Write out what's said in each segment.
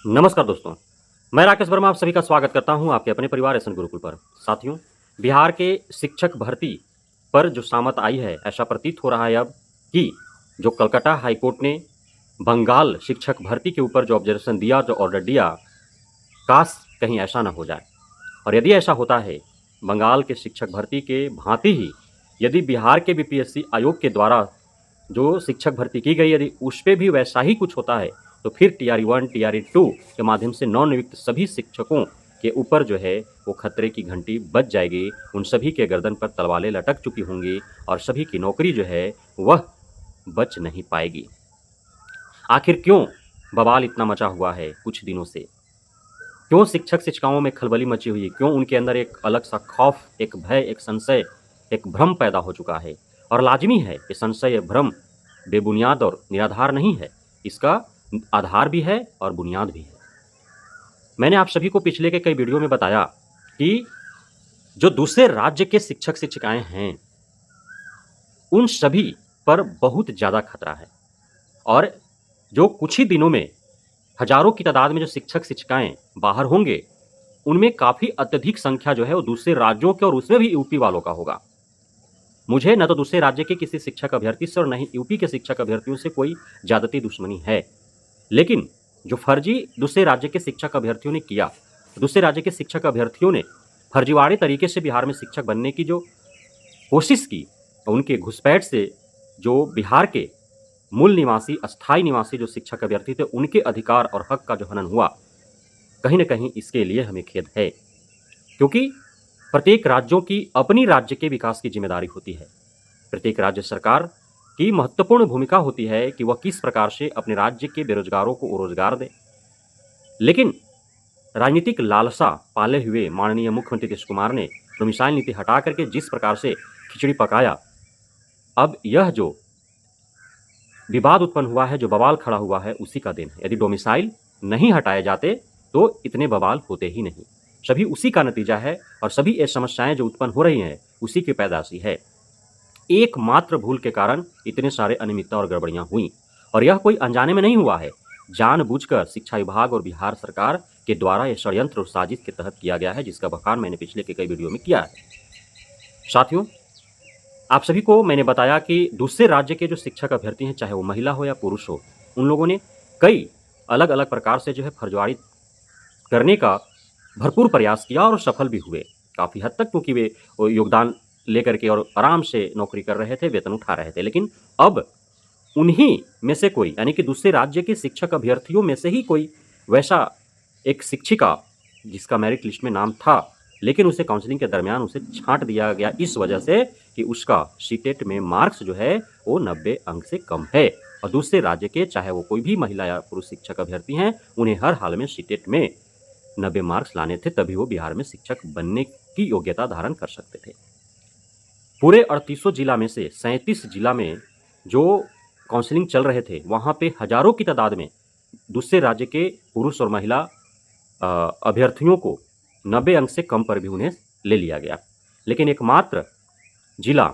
नमस्कार दोस्तों, मैं राकेश वर्मा आप सभी का स्वागत करता हूं आपके अपने परिवार एसएन गुरुकुल पर। साथियों, बिहार के शिक्षक भर्ती पर जो सामत आई है, ऐसा प्रतीत हो रहा है अब कि जो कलकत्ता हाई कोर्ट ने बंगाल शिक्षक भर्ती के ऊपर जो ऑब्जर्वेशन दिया, जो ऑर्डर दिया, काश कहीं ऐसा ना हो जाए। और यदि ऐसा होता है, बंगाल के शिक्षक भर्ती के भांति ही यदि बिहार के बीपीएससी आयोग के द्वारा जो शिक्षक भर्ती की गई, यदि उस पे भी वैसा ही कुछ होता है, तो फिर टीआरई 1, टीआरई 2 के माध्यम से नवनियुक्त सभी शिक्षकों के ऊपर जो है वो खतरे की घंटी बज जाएगी। उन सभी के गर्दन पर तलवारें लटक चुकी होंगी और सभी की नौकरी जो है वह बच नहीं पाएगी। आखिर क्यों बवाल इतना मचा हुआ है कुछ दिनों से? क्यों शिक्षक शिक्षिकाओं में खलबली मची हुई है? क्यों उनके अंदर एक अलग सा खौफ, एक भय, एक संशय, एक भ्रम पैदा हो चुका है? और लाजमी है कि संशय, भ्रम बेबुनियाद और निराधार नहीं है, इसका आधार भी है और बुनियाद भी है। मैंने आप सभी को पिछले के कई वीडियो में बताया कि जो दूसरे राज्य के शिक्षक शिक्षिकाएं हैं, उन सभी पर बहुत ज़्यादा खतरा है। और जो कुछ ही दिनों में हजारों की तादाद में जो शिक्षक शिक्षिकाएं बाहर होंगे, उनमें काफ़ी अत्यधिक संख्या जो है वो दूसरे राज्यों के और उसमें भी यूपी वालों का होगा। मुझे न तो दूसरे राज्य के किसी शिक्षक अभ्यर्थी से और न ही यूपी के शिक्षक अभ्यर्थियों से कोई ज़्यादती दुश्मनी है। लेकिन जो फर्जी दूसरे राज्य के शिक्षक अभ्यर्थियों ने किया, दूसरे राज्य के शिक्षक अभ्यर्थियों ने फर्जीवाड़े तरीके से बिहार में शिक्षक बनने की जो कोशिश की, उनके घुसपैठ से जो बिहार के मूल निवासी, अस्थायी निवासी जो शिक्षक अभ्यर्थी थे, उनके अधिकार और हक का जो हनन हुआ, कहीं न कहीं इसके लिए हमें खेद है। क्योंकि प्रत्येक राज्यों की अपनी राज्य के विकास की जिम्मेदारी होती है। प्रत्येक राज्य सरकार की महत्वपूर्ण भूमिका होती है कि वह किस प्रकार से अपने राज्य के बेरोजगारों को रोजगार दे। लेकिन राजनीतिक लालसा पाले हुए माननीय मुख्यमंत्री नीतीश कुमार ने डोमिसाइल नीति हटा करके जिस प्रकार से खिचड़ी पकाया, अब यह जो विवाद उत्पन्न हुआ है, जो बवाल खड़ा हुआ है, उसी का दिन है। यदि डोमिसाइल नहीं हटाए जाते तो इतने बवाल होते ही नहीं। सभी उसी का नतीजा है और सभी ये समस्याएं जो उत्पन्न हो रही हैं, उसी की पैदाशी है। एकमात्र भूल के कारण इतने सारे अनियमितता और गड़बड़ियां हुई और यह कोई अनजाने में नहीं हुआ है। जानबूझकर शिक्षा विभाग और बिहार सरकार के द्वारा यह षड्यंत्र और साजिश के तहत किया गया है, जिसका बखान मैंने पिछले के कई वीडियो में किया है। साथियों, आप सभी को मैंने बताया कि दूसरे राज्य के जो शिक्षक अभ्यर्थी हैं, चाहे वो महिला हो या पुरुष हो, उन लोगों ने कई अलग अलग प्रकार से जो है फर्जीवाड़ी करने का भरपूर प्रयास किया और सफल भी हुए काफ़ी हद तक, क्योंकि वे योगदान लेकर के और आराम से नौकरी कर रहे थे, वेतन उठा रहे थे। लेकिन अब उन्हीं में से कोई, यानी कि दूसरे राज्य के शिक्षक अभ्यर्थियों में से ही कोई वैसा एक शिक्षिका जिसका मेरिट लिस्ट में नाम था, लेकिन उसे काउंसलिंग के दरमियान उसे छांट दिया गया इस वजह से कि उसका सीटेट में मार्क्स जो है वो 90 अंक से कम है। और दूसरे राज्य के, चाहे वो कोई भी महिला या पुरुष शिक्षक अभ्यर्थी हैं, उन्हें हर हाल में सीटेट में 90 मार्क्स लाने थे, तभी वो बिहार में शिक्षक बनने की योग्यता धारण कर सकते थे। पूरे 38 जिला में से 37 जिला में जो काउंसलिंग चल रहे थे, वहाँ पे हजारों की तादाद में दूसरे राज्य के पुरुष और महिला अभ्यर्थियों को 90 अंक से कम पर भी उन्हें ले लिया गया। लेकिन एकमात्र जिला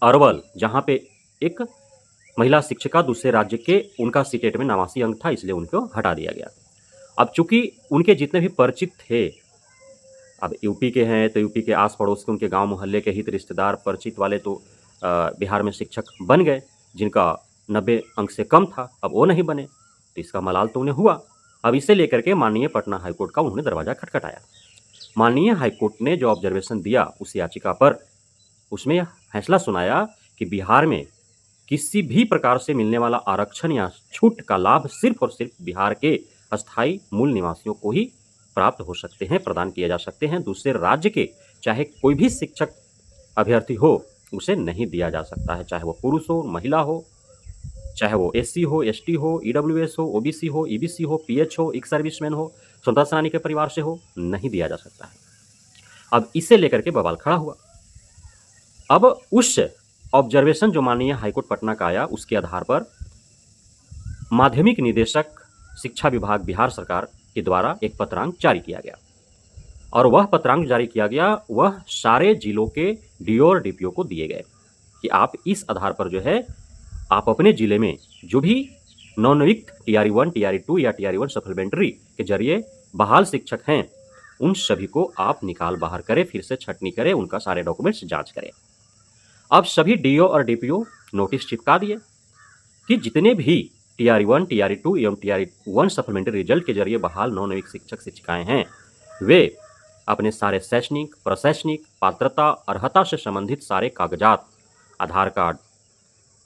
अरवल, जहाँ पे एक महिला शिक्षिका दूसरे राज्य के, उनका सीटेट में 89 अंक था, इसलिए उनको हटा दिया गया। अब चूंकि उनके जितने भी परिचित थे, अब यूपी के हैं तो यूपी के आस पड़ोस के, उनके गांव मोहल्ले के हित रिश्तेदार परिचित वाले तो बिहार में शिक्षक बन गए, जिनका 90 अंक से कम था, अब वो नहीं बने, तो इसका मलाल तो उन्हें हुआ। अब इसे लेकर के माननीय पटना हाईकोर्ट का उन्होंने दरवाजा खटखटाया। माननीय हाईकोर्ट ने जो ऑब्जर्वेशन दिया उस याचिका पर, उसमें यह फैसला सुनाया कि बिहार में किसी भी प्रकार से मिलने वाला आरक्षण या छूट का लाभ सिर्फ और सिर्फ बिहार के अस्थायी मूल निवासियों को ही प्राप्त हो सकते हैं, प्रदान किए जा सकते हैं। दूसरे राज्य के चाहे कोई भी शिक्षक अभ्यर्थी हो, उसे नहीं दिया जा सकता है, चाहे वो पुरुष हो, महिला हो, चाहे वो एससी हो, एसटी हो, ईडब्ल्यूएस हो, ओबीसी हो, ईबीसी हो, पीएच हो, एक सर्विसमैन हो, स्वतंत्रता सेनानी के परिवार से हो, नहीं दिया जा सकता है। अब इसे लेकर के बवाल खड़ा हुआ। अब उस ऑब्जर्वेशन जो माननीय हाईकोर्ट पटना का आया, उसके आधार पर माध्यमिक निदेशक शिक्षा विभाग बिहार सरकार के द्वारा एक पत्रांक जारी किया गया और वह पत्रांक जारी किया गया, वह सारे जिलों के डीओ और डीपीओ को दिए गए कि आप इस आधार पर जो है आप अपने ज़िले में जो भी नवनियुक्त TRE-1, TRE-2 या TRE-1 सप्लीमेंट्री के जरिए बहाल शिक्षक हैं, उन सभी को आप निकाल बाहर करें, फिर से छटनी करें, उनका सारे डॉक्यूमेंट्स जांच करें। अब सभी DO और DPO नोटिस चिपका दिए कि जितने भी TRE-1, TRE-2 एवं TRE-1 सप्लीमेंट्री रिजल्ट के जरिए बहाल नवनियुक्त शिक्षक शिक्षिकाएं हैं, वे अपने सारे शैक्षणिक, प्रशैक्षणिक, पात्रता, अर्हता से संबंधित सारे कागजात, आधार कार्ड,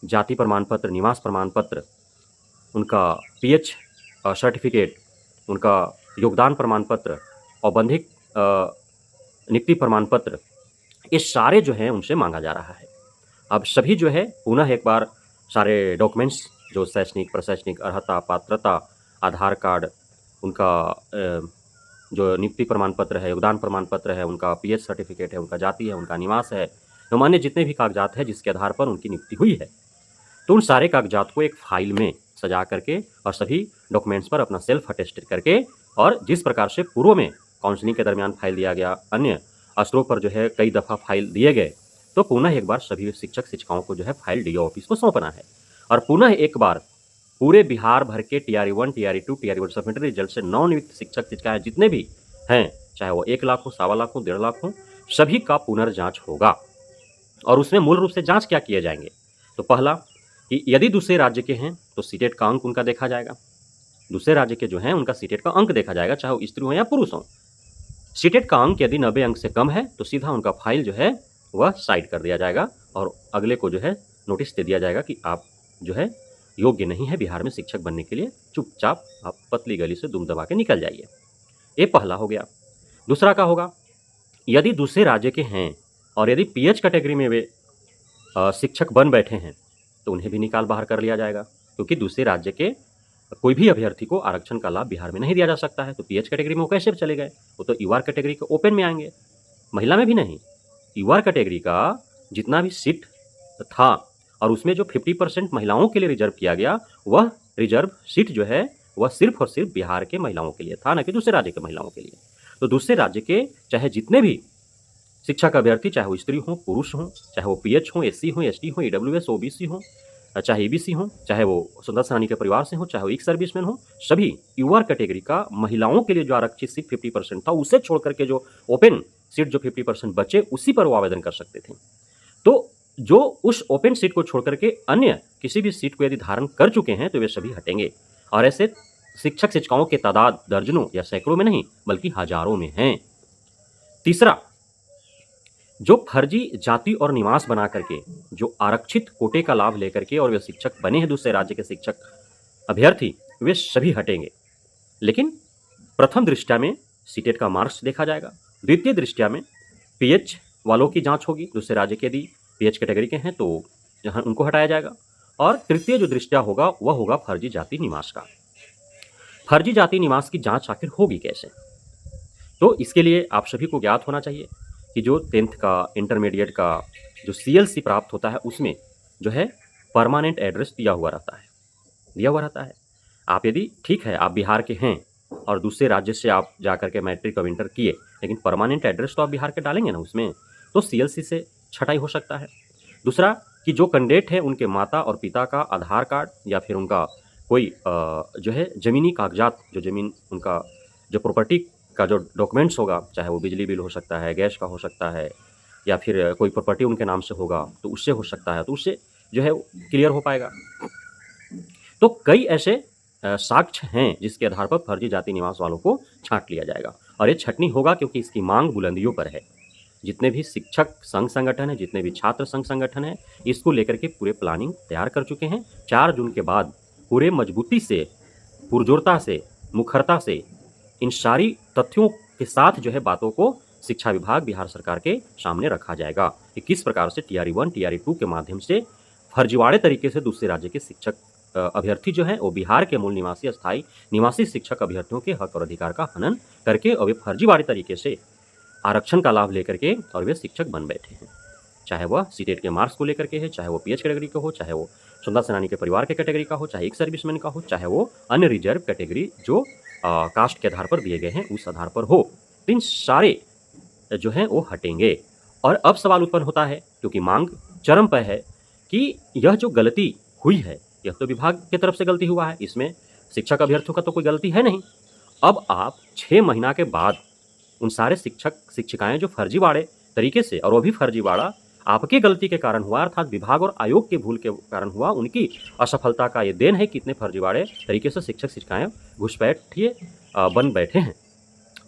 जाति प्रमाण पत्र, निवास प्रमाण पत्र, उनका PH सर्टिफिकेट, उनका योगदान प्रमाण पत्र, औपबंधिक नियुक्ति प्रमाण पत्र, ये सारे जो हैं उनसे मांगा जा रहा है। अब सभी जो है पुनः एक बार सारे डॉक्यूमेंट्स जो शैक्षणिक, प्रशैक्षणिक, अर्हता, पात्रता, आधार कार्ड, उनका जो नियुक्ति प्रमाण पत्र है, योगदान प्रमाण पत्र है, उनका PH सर्टिफिकेट है, उनका जाति है, उनका निवास है, एवं अन्य जितने भी कागजात हैं जिसके आधार पर उनकी नियुक्ति हुई है, तो उन सारे कागजात को एक फाइल में सजा करके और सभी डॉक्यूमेंट्स पर अपना सेल्फ अटेस्टेड करके, और जिस प्रकार से पूर्व में काउंसलिंग के दरमियान फाइल दिया गया, अन्य स्तरों पर जो है कई दफ़ा फाइल दिए गए, तो पुनः एक बार सभी शिक्षक शिक्षिकाओं को जो है फाइल DO ऑफिस को सौंपना है और पुनः एक बार पूरे बिहार भर के TRE-1, TRE-2, TRE-1 supplementary result से नवनियुक्त शिक्षक शिक्षिकाएं जितने भी हैं, चाहे वो 1 लाख हो, 1.25 लाख हो, 1.5 लाख हो, सभी का पुनर्जांच होगा। और उसमें मूल रूप से जांच क्या किए जाएंगे? तो पहला कि यदि दूसरे राज्य के हैं तो सीटेट का अंक उनका देखा जाएगा। दूसरे राज्य के जो हैं उनका सीटेट का अंक देखा जाएगा, चाहे वो स्त्री हो या पुरुष हो। सीटेट का अंक यदि 90 अंक से कम है तो सीधा उनका फाइल जो है वह साइड कर दिया जाएगा और अगले को जो है नोटिस दे दिया जाएगा कि आप जो है योग्य नहीं है बिहार में शिक्षक बनने के लिए, चुपचाप आप पतली गली से दुम दबा के निकल जाइए। ये पहला हो गया। दूसरा क्या होगा? यदि दूसरे राज्य के हैं और यदि PH कैटेगरी में वे शिक्षक बन बैठे हैं तो उन्हें भी निकाल बाहर कर लिया जाएगा, क्योंकि दूसरे राज्य के कोई भी अभ्यर्थी को आरक्षण का लाभ बिहार में नहीं दिया जा सकता है। तो PH कैटेगरी में वो कैसे चले गए? वो तो UR कैटेगरी के ओपन में आएंगे, महिला में भी नहीं। UR कैटेगरी का जितना भी सीट था और उसमें जो 50% महिलाओं के लिए रिजर्व किया गया, वह रिजर्व सीट जो है वह सिर्फ और सिर्फ बिहार के महिलाओं के लिए था, न कि दूसरे राज्य के महिलाओं के लिए। तो दूसरे राज्य के चाहे जितने भी शिक्षक अभ्यर्थी, चाहे वो स्त्री हो, पुरुष हो, चाहे वो PH हो, SC हो, ST हो, EWS, OBC हो, चाहे EBC हो, चाहे वो स्वतंत्र सेनानी के परिवार से हो, चाहे वो एक सर्विसमैन हो, सभी UR कैटेगरी का महिलाओं के लिए जो आरक्षित सीट 50% था, उसे छोड़ करके जो ओपन सीट जो 50% बचे, उसी पर वो आवेदन कर सकते थे। तो जो उस ओपन सीट को छोड़ करके अन्य किसी भी सीट को यदि धारण कर चुके हैं तो वे सभी हटेंगे। और ऐसे शिक्षक शिक्षिकाओं के तादाद दर्जनों या सैकड़ों में नहीं बल्कि हजारों में हैं। तीसरा, जो फर्जी जाति और निवास बना करके जो आरक्षित कोटे का लाभ लेकर के और वे शिक्षक बने हैं दूसरे राज्य के शिक्षक अभ्यर्थी, वे सभी हटेंगे। लेकिन प्रथम दृष्टया में सीटेट का मार्क्स देखा जाएगा, द्वितीय दृष्टया में PH वालों की जांच होगी, दूसरे राज्य के यदि PH कैटेगरी के हैं तो जहां उनको हटाया जाएगा, और तृतीय जो दृष्टया होगा वह होगा फर्जी जाति निवास का। फर्जी जाति निवास की जांच आखिर होगी कैसे? तो इसके लिए आप सभी को ज्ञात होना चाहिए कि जो 10th का, इंटरमीडिएट का जो CLC प्राप्त होता है उसमें जो है परमानेंट एड्रेस दिया हुआ रहता है। आप यदि ठीक है आप बिहार के हैं और दूसरे राज्य से आप जा करके मैट्रिक और इंटर किए, लेकिन परमानेंट एड्रेस तो आप बिहार के डालेंगे ना उसमें, तो CLC से छटाई हो सकता है। दूसरा कि जो कैंडिडेट है उनके माता और पिता का आधार कार्ड या फिर उनका कोई जो है ज़मीनी कागजात, जो ज़मीन उनका जो प्रॉपर्टी का जो डॉक्यूमेंट्स होगा, चाहे वो बिजली बिल हो सकता है, गैस का हो सकता है, या फिर कोई प्रॉपर्टी उनके नाम से होगा तो उससे हो सकता है, तो उससे जो है क्लियर हो पाएगा। तो कई ऐसे साक्ष्य हैं जिसके आधार पर फर्जी जाति निवास वालों को छांट लिया जाएगा, और ये छटनी होगा क्योंकि इसकी मांग बुलंदियों पर है। जितने भी शिक्षक संघ संगठन है, जितने भी छात्र संघ संगठन है, इसको लेकर के पूरे प्लानिंग तैयार कर चुके हैं। 4 जून के बाद पूरे मजबूती से, पुरजोरता से, मुखरता से इन सारी तथ्यों के साथ जो है बातों को शिक्षा विभाग, बिहार सरकार के सामने रखा जाएगा कि किस प्रकार से TRE-1, TRE-2 के माध्यम से फर्जीवाड़े तरीके से दूसरे राज्य के शिक्षक अभ्यर्थी जो हैं वो बिहार के मूल निवासी, अस्थायी निवासी शिक्षक अभ्यर्थियों के हक और अधिकार का हनन करके और वे फर्जीवाड़े तरीके से आरक्षण का लाभ लेकर के और वे शिक्षक बन बैठे हैं। चाहे वह सीटेट के मार्क्स को लेकर के है, चाहे वो PH कैटेगरी का हो, चाहे वो स्वतंत्रता सेनानी के परिवार के कैटेगरी का हो, चाहे एक सर्विसमैन का हो, चाहे वो अन्य रिजर्व कैटेगरी जो कास्ट के आधार पर दिए गए हैं उस आधार पर हो, तो इन सारे जो हैं वो हटेंगे। और अब सवाल उत्पन्न होता है, क्योंकि मांग चरम पर है, कि यह जो गलती हुई है, यह तो विभाग की तरफ से गलती हुआ है, इसमें शिक्षक अभ्यर्थियों का तो कोई गलती है नहीं। अब आप 6 महीना के बाद उन सारे शिक्षक-शिक्षिकाएँ जो फर्जीवाड़े तरीके से, और वो भी फर्जीवाड़ा आपकी गलती के कारण हुआ, अर्थात विभाग और आयोग की भूल के कारण हुआ, उनकी असफलता का ये देन है कि इतने फर्जीवाड़े तरीके से शिक्षक-शिक्षिकाएँ घुसपैठिए बन बैठे हैं।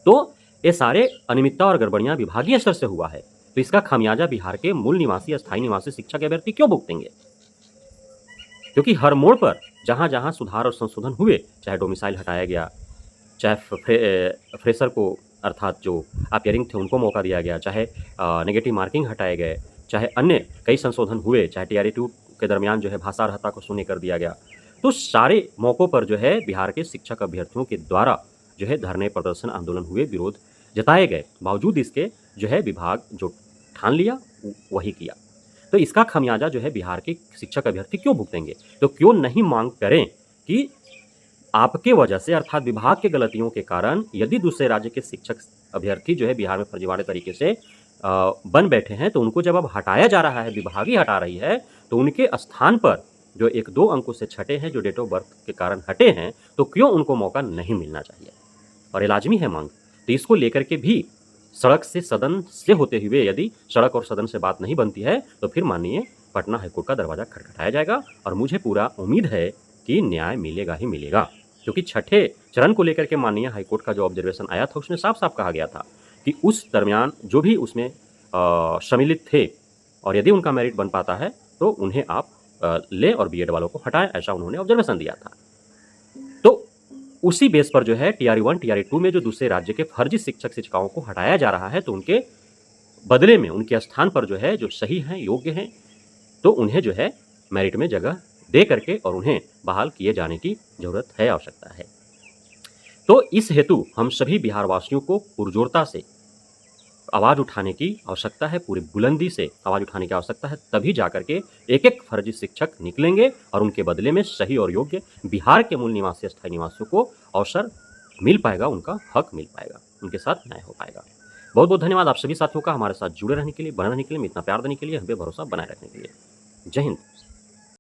तो ये सारे अनियमितता और गड़बड़ियाँ विभागीय स्तर से हुआ है, तो इसका खामियाजा बिहार के मूल निवासी, अस्थायी निवासी शिक्षक अभ्यर्थी क्यों भुगतेंगे? क्योंकि हर मोड़ पर जहाँ-जहाँ सुधार और संशोधन हुए, चाहे डोमिसाइल हटाया गया, चाहे फ्रेशर को, अर्थात जो अपीयरिंग थे उनको मौका दिया गया, चाहे नेगेटिव मार्किंग हटाए गए, चाहे अन्य कई संशोधन हुए, चाहे टीआरई 2 के दरमियान जो है भाषा अर्हता को शून्य कर दिया गया। तो सारे मौकों पर जो है बिहार के शिक्षक अभ्यर्थियों के द्वारा जो है धरने, प्रदर्शन, आंदोलन हुए, विरोध जताए गए। बावजूद इसके जो है विभाग जो ठान लिया वही किया। तो इसका खामियाजा जो है बिहार के शिक्षक अभ्यर्थी क्यों भुगतेंगे? तो क्यों नहीं मांग करें कि आपके वजह से, अर्थात विभाग के गलतियों के कारण यदि दूसरे राज्य के शिक्षक अभ्यर्थी जो है बिहार में फर्जीवाड़े तरीके से बन बैठे हैं, तो उनको जब अब हटाया जा रहा है, विभाग ही हटा रही है, तो उनके स्थान पर जो 1-2 अंकों से छँटे हैं, जो डेट ऑफ बर्थ के कारण हटे हैं, तो क्यों उनको मौका नहीं मिलना चाहिए? और ये लाज़मी है माँग। तो इसको लेकर के भी सड़क से, सदन से होते हुए यदि सड़क और सदन से बात नहीं बनती है, तो फिर माननीय पटना हाईकोर्ट का दरवाज़ा खटखटाया जाएगा, और मुझे पूरा उम्मीद है कि न्याय मिलेगा ही मिलेगा। क्योंकि छठे चरण को लेकर के माननीय हाईकोर्ट का जो ऑब्जर्वेशन आया था, उसमें साफ-साफ कहा गया था कि उस दरमियान जो भी उसमें सम्मिलित थे, और यदि उनका मेरिट बन पाता है, तो उन्हें आप लें और बीएड वालों को हटाएँ, ऐसा उन्होंने ऑब्जर्वेशन दिया था। तो उसी बेस पर जो है टीआरई 1, टीआरई 2 में जो दूसरे राज्य के फर्जी शिक्षक-शिक्षिकाओं को हटाया जा रहा है, तो उनके बदले में, उनके स्थान पर जो है, जो सही हैं, योग्य हैं, तो उन्हें जो है मेरिट में जगह दे करके और उन्हें बहाल किए जाने की ज़रूरत है, आवश्यकता है। तो इस हेतु हम सभी बिहारवासियों को पुरजोरता से आवाज़ उठाने की आवश्यकता है, पूरी बुलंदी से आवाज़ उठाने की आवश्यकता है, तभी जाकर के एक-एक फर्जी शिक्षक निकलेंगे और उनके बदले में सही और योग्य बिहार के मूल निवासी, अस्थायी निवासियों को अवसर मिल पाएगा, उनका हक मिल पाएगा, उनके साथ न्याय हो पाएगा। बहुत-बहुत धन्यवाद आप सभी साथियों का हमारे साथ जुड़े रहने के लिए, बने रहने के लिए, इतना प्यार देने के लिए, हम पे भरोसा बनाए रखने के लिए। जय हिंद।